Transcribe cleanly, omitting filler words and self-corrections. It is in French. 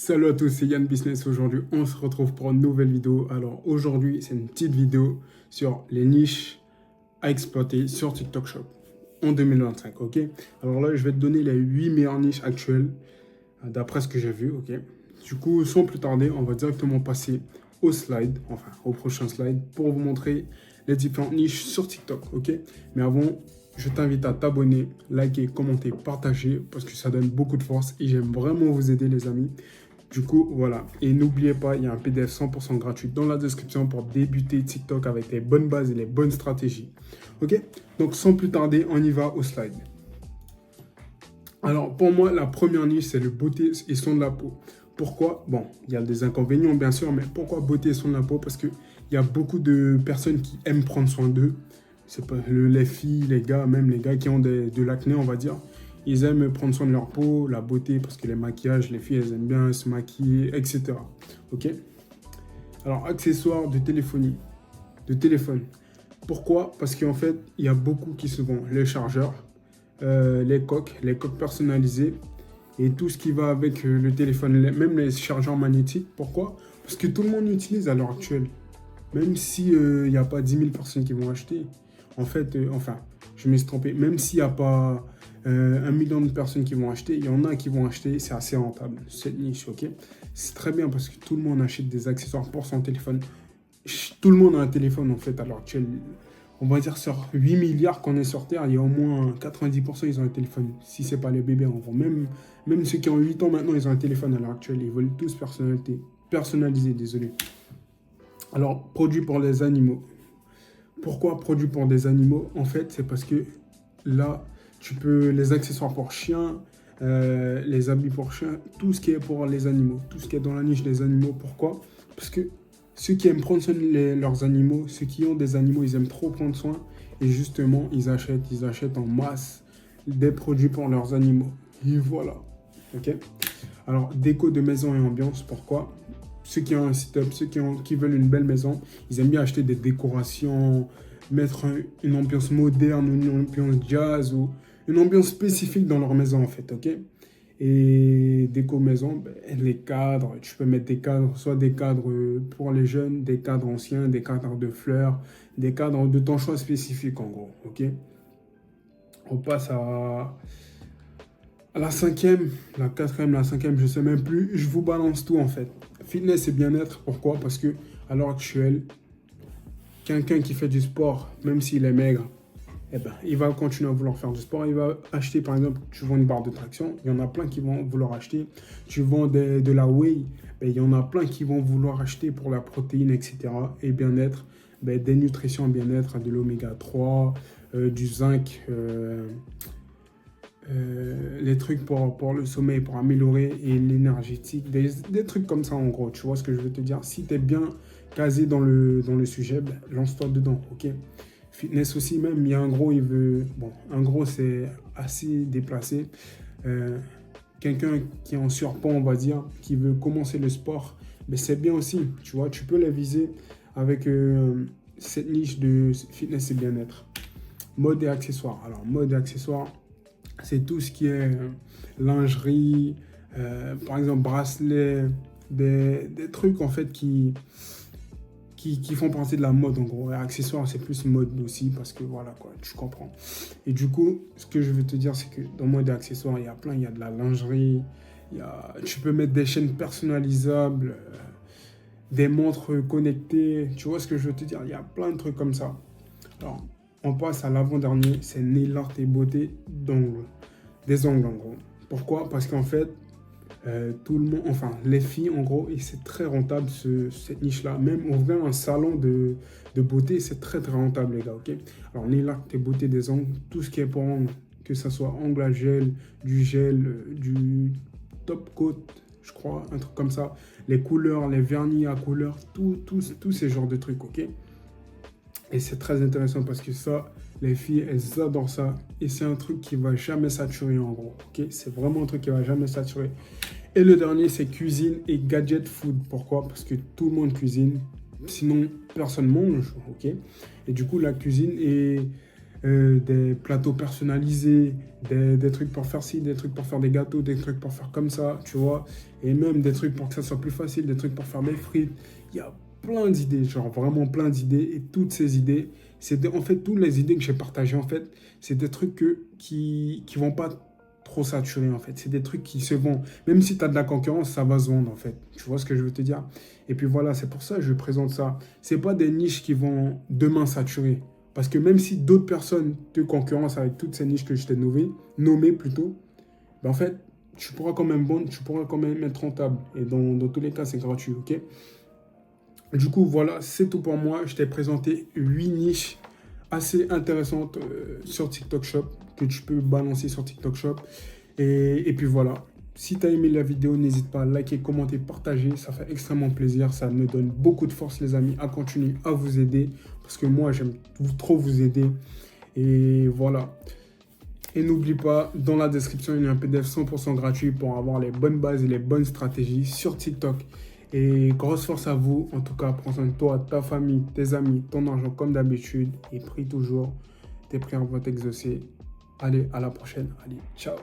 Salut à tous, c'est Yann Business. Aujourd'hui, on se retrouve pour une nouvelle vidéo. Alors aujourd'hui, c'est une petite vidéo sur les niches à exploiter sur TikTok Shop en 2025, ok? Alors là, je vais te donner les 8 meilleures niches actuelles d'après ce que j'ai vu, ok? Du coup, sans plus tarder, on va directement passer au slide, enfin au prochain slide, pour vous montrer les différentes niches sur TikTok, ok? Mais avant, je t'invite à t'abonner, liker, commenter, partager, parce que ça donne beaucoup de force et j'aime vraiment vous aider, les amis. Du coup, voilà. Et n'oubliez pas, il y a un PDF 100% gratuit dans la description pour débuter TikTok avec les bonnes bases et les bonnes stratégies. Ok? Donc, sans plus tarder, on y va au slide. Alors, pour moi, la première niche, c'est le beauté et soin de la peau. Pourquoi? Bon, il y a des inconvénients, bien sûr, mais pourquoi beauté et soin de la peau? Parce qu'il y a beaucoup de personnes qui aiment prendre soin d'eux. C'est pas les filles, les gars, même les gars qui ont de l'acné, on va dire. Ils aiment prendre soin de leur peau, la beauté, parce que les maquillages, les filles, elles aiment bien se maquiller, etc. Ok? Alors, accessoires de téléphonie, de téléphone. Pourquoi? Parce qu'en fait, il y a beaucoup qui se vendent. Les chargeurs, les coques personnalisées et tout ce qui va avec le téléphone, même les chargeurs magnétiques. Pourquoi? Parce que tout le monde l'utilise à l'heure actuelle. Même si il n'y a pas 10 000 personnes qui vont acheter. En fait, enfin, je me suis trompé. Même s'il n'y a pas 1 million de personnes qui vont acheter, il y en a qui vont acheter. C'est assez rentable, cette niche, ok? C'est très bien parce que tout le monde achète des accessoires pour son téléphone. Tout le monde a un téléphone, en fait, à l'heure actuelle. On va dire sur 8 milliards qu'on est sur Terre, il y a au moins 90% ils ont un téléphone. Si ce n'est pas les bébés, en gros. Même ceux qui ont 8 ans maintenant, ils ont un téléphone à l'heure actuelle. Ils veulent tous personnaliser, désolé. Alors, produits pour les animaux. Pourquoi produits pour des animaux? En fait, c'est parce que là, tu peux les accessoires pour chiens, les habits pour chiens, tout ce qui est pour les animaux, tout ce qui est dans la niche des animaux. Pourquoi? Parce que ceux qui aiment prendre soin de leurs animaux, ceux qui ont des animaux, ils aiment trop prendre soin. Et justement, ils achètent en masse des produits pour leurs animaux. Et voilà. Ok? Alors, déco de maison et ambiance, pourquoi? Ceux qui ont un setup, qui veulent une belle maison, ils aiment bien acheter des décorations, mettre une ambiance moderne, une ambiance jazz ou une ambiance spécifique dans leur maison en fait, ok? Et déco maison, ben, les cadres, tu peux mettre des cadres, soit des cadres pour les jeunes, des cadres anciens, des cadres de fleurs, des cadres de ton choix spécifique en gros, ok? On passe à la cinquième, la quatrième, la cinquième, je sais même plus. Je vous balance tout en fait. Fitness et bien-être, pourquoi? Parce que à l'heure actuelle, quelqu'un qui fait du sport, même s'il est maigre, eh ben, il va continuer à vouloir faire du sport. Il va acheter, par exemple, tu vends une barre de traction, il y en a plein qui vont vouloir acheter. Tu vends de la whey, ben, il y en a plein qui vont vouloir acheter pour la protéine, etc. Et bien-être, ben, des nutritions bien-être, de l'oméga 3, du zinc. Les trucs pour le sommeil, pour améliorer et l'énergétique, des trucs comme ça en gros, tu vois ce que je veux te dire. Si tu es bien casé dans le sujet, ben, lance-toi dedans, ok? Fitness aussi même, il y a un gros, il veut... Bon, un gros c'est assez déplacé. Quelqu'un qui est en surpoids, on va dire, qui veut commencer le sport, ben, c'est bien aussi, tu vois, tu peux les viser avec cette niche de fitness et bien-être. Mode et accessoires. Alors, mode et accessoires, c'est tout ce qui est lingerie, par exemple bracelet, des trucs en fait qui font partie de la mode en gros. Et accessoires, c'est plus mode aussi parce que voilà quoi, tu comprends. Et du coup, ce que je veux te dire, c'est que dans mode et accessoires, il y a plein, il y a de la lingerie, tu peux mettre des chaînes personnalisables, des montres connectées, tu vois ce que je veux te dire, il y a plein de trucs comme ça. Alors, on passe à l'avant-dernier, c'est nail art et beauté d'ongles. Des ongles en gros. Pourquoi? Parce qu'en fait, tout le monde, enfin les filles en gros, et c'est très rentable cette niche-là. Même ouvrir un salon de beauté, c'est très très rentable les gars, ok? Alors nail art et beauté des ongles, tout ce qui est pour ongles, que ce soit ongle à gel, du top coat, je crois, un truc comme ça. Les couleurs, les vernis à couleurs, tous ces genres de trucs, ok? Et c'est très intéressant parce que ça, les filles, elles adorent ça. Et c'est un truc qui va jamais saturer en gros. Ok, c'est vraiment un truc qui va jamais saturer. Et le dernier, c'est cuisine et gadget food. Pourquoi? Parce que tout le monde cuisine. Sinon, personne mange. Ok. Et du coup, la cuisine est des plateaux personnalisés, des trucs pour faire ci, des trucs pour faire des gâteaux, des trucs pour faire comme ça, tu vois. Et même des trucs pour que ça soit plus facile, des trucs pour faire des frites. Il y a plein d'idées, genre vraiment plein d'idées. Et toutes ces idées, en fait, toutes les idées que j'ai partagées, en fait, c'est des trucs qui vont pas trop saturer, en fait. C'est des trucs qui se vendent. Même si tu as de la concurrence, ça va se vendre, en fait. Tu vois ce que je veux te dire? Et puis voilà, c'est pour ça que je présente ça. C'est pas des niches qui vont demain saturer. Parce que même si d'autres personnes te concurrencent avec toutes ces niches que je t'ai nommées plutôt, ben en fait, tu pourras quand même vendre, tu pourras quand même être rentable. Et dans tous les cas, c'est gratuit, ok? Du coup, voilà, c'est tout pour moi. Je t'ai présenté 8 niches assez intéressantes sur TikTok Shop que tu peux balancer sur TikTok Shop. Et puis voilà. Si tu as aimé la vidéo, n'hésite pas à liker, commenter, partager. Ça fait extrêmement plaisir. Ça me donne beaucoup de force, les amis, à continuer à vous aider. Parce que moi, j'aime trop vous aider. Et voilà. Et n'oublie pas, dans la description, il y a un PDF 100% gratuit pour avoir les bonnes bases et les bonnes stratégies sur TikTok. Et grosse force à vous. En tout cas, prends soin de toi, ta famille, tes amis, ton argent comme d'habitude. Et prie toujours. Tes prières vont t'exaucer. Allez, à la prochaine. Allez, ciao.